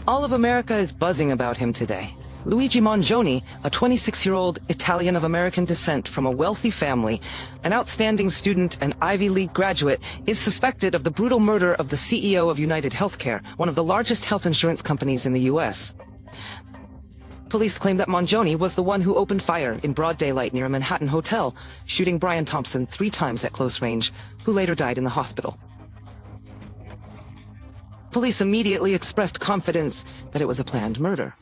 All of America is buzzing about him today. Luigi Mangione, a 26-year-old Italian of American descent from a wealthy family, an outstanding student and Ivy League graduate, is suspected of the brutal murder of the CEO of UnitedHealthcare, one of the largest health insurance companies in the U.S. Police claim that Mangione was the one who opened fire in broad daylight near a Manhattan hotel, shooting Brian Thompson 3 times at close range, who later died in the hospital. Police immediately expressed confidence that it was a planned murder.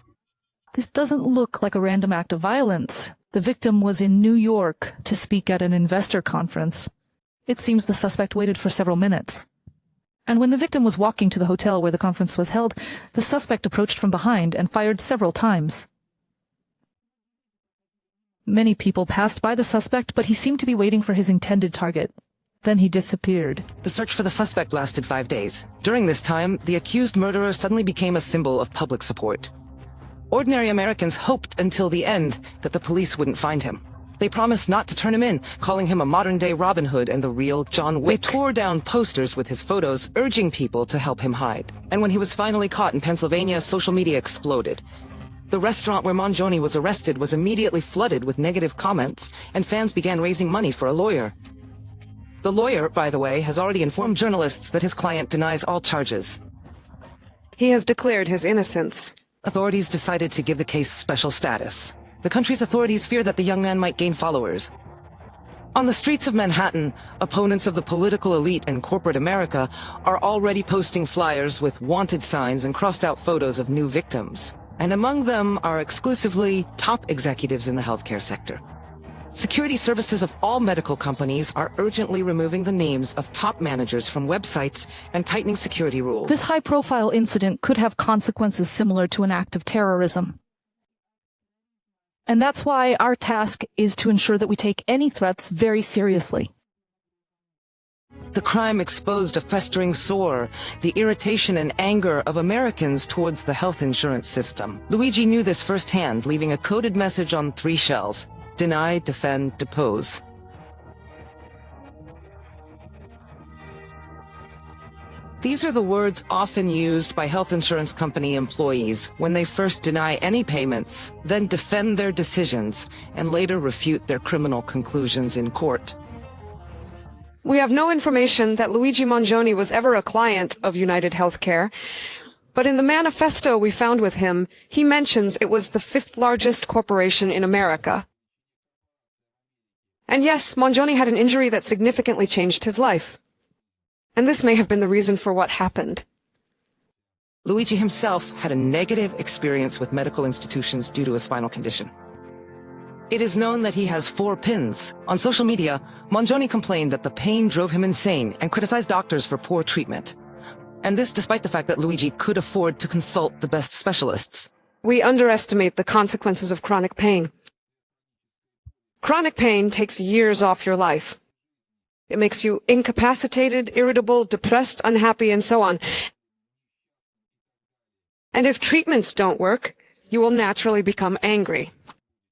This doesn't look like a random act of violence. The victim was in New York to speak at an investor conference. It seems the suspect waited for several minutes. And when the victim was walking to the hotel where the conference was held, the suspect approached from behind and fired several times. Many people passed by the suspect, but he seemed to be waiting for his intended target. Then he disappeared. The search for the suspect lasted 5 days. During this time, the accused murderer suddenly became a symbol of public support. Ordinary Americans hoped until the end that the police wouldn't find him. They promised not to turn him in, calling him a modern-day Robin Hood and the real John Wick. They tore down posters with his photos, urging people to help him hide. And when he was finally caught in Pennsylvania, social media exploded. The restaurant where Mangione was arrested was immediately flooded with negative comments, and fans began raising money for a lawyer. The lawyer, by the way, has already informed journalists that his client denies all charges. He has declared his innocence. Authorities decided to give the case special status. The country's authorities fear that the young man might gain followers. On the streets of Manhattan, opponents of the political elite and corporate America are already posting flyers with wanted signs and crossed-out photos of new victims. And among them are exclusively top executives in the healthcare sector. Security services of all medical companies are urgently removing the names of top managers from websites and tightening security rules. This high-profile incident could have consequences similar to an act of terrorism. And that's why our task is to ensure that we take any threats very seriously. The crime exposed a festering sore, the irritation and anger of Americans towards the health insurance system. Luigi knew this firsthand, leaving a coded message on 3 shells. Deny, defend, depose. These are the words often used by health insurance company employees when they first deny any payments, then defend their decisions, and later refute their criminal conclusions in court. We have no information that Luigi Mangione was ever a client of UnitedHealthcare, but in the manifesto we found with him, he mentions it was the 5th largest corporation in America. And yes, Mangione had an injury that significantly changed his life. And this may have been the reason for what happened. Luigi himself had a negative experience with medical institutions due to a spinal condition. It is known that he has 4 pins. On social media, Mangione complained that the pain drove him insane and criticized doctors for poor treatment. And this despite the fact that Luigi could afford to consult the best specialists. We underestimate the consequences of chronic pain. Chronic pain takes years off your life. It makes you incapacitated, irritable, depressed, unhappy, and so on. And if treatments don't work, you will naturally become angry.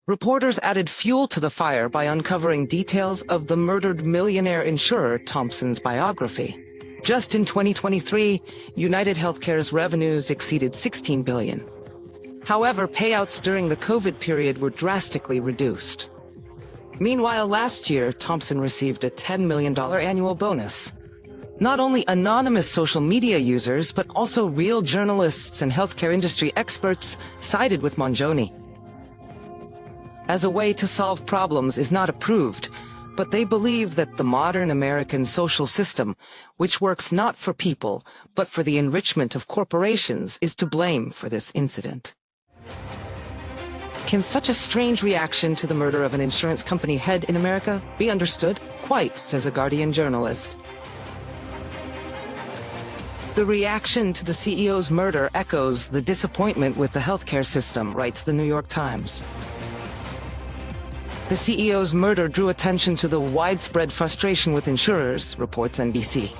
Reporters added fuel to the fire by uncovering details of the murdered millionaire insurer Thompson's biography. Just in 2023, UnitedHealthcare's revenues exceeded $16 billion. However, payouts during the COVID period were drastically reduced. Meanwhile, last year, Thompson received a $10 million annual bonus. Not only anonymous social media users, but also real journalists and healthcare industry experts sided with Mangione. As a way to solve problems is not approved, but they believe that the modern American social system, which works not for people, but for the enrichment of corporations, is to blame for this incident. Can such a strange reaction to the murder of an insurance company head in America be understood? Quite, says a Guardian journalist. The reaction to the CEO's murder echoes the disappointment with the healthcare system, writes the New York Times. The CEO's murder drew attention to the widespread frustration with insurers, reports NBC.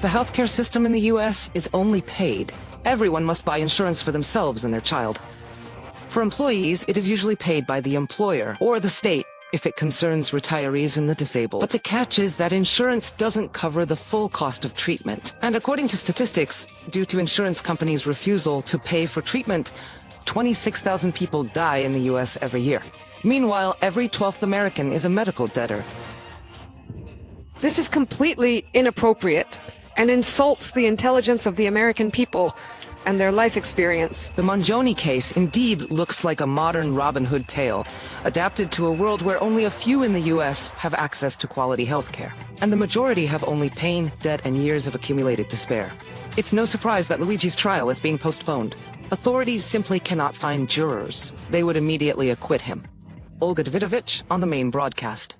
The healthcare system in the U.S. is only paid. Everyone must buy insurance for themselves and their child. For employees, it is usually paid by the employer or the state, if it concerns retirees and the disabled. But the catch is that insurance doesn't cover the full cost of treatment. And according to statistics, due to insurance companies' refusal to pay for treatment, 26,000 people die in the U.S. every year. Meanwhile, every 12th American is a medical debtor. This is completely inappropriate and insults the intelligence of the American people and their life experience. The Mangione case indeed looks like a modern Robin Hood tale, adapted to a world where only a few in the U.S. have access to quality healthcare, and the majority have only pain, debt, and years of accumulated despair. It's no surprise that Luigi's trial is being postponed. Authorities simply cannot find jurors. They would immediately acquit him. Olga Davidovich on the main broadcast.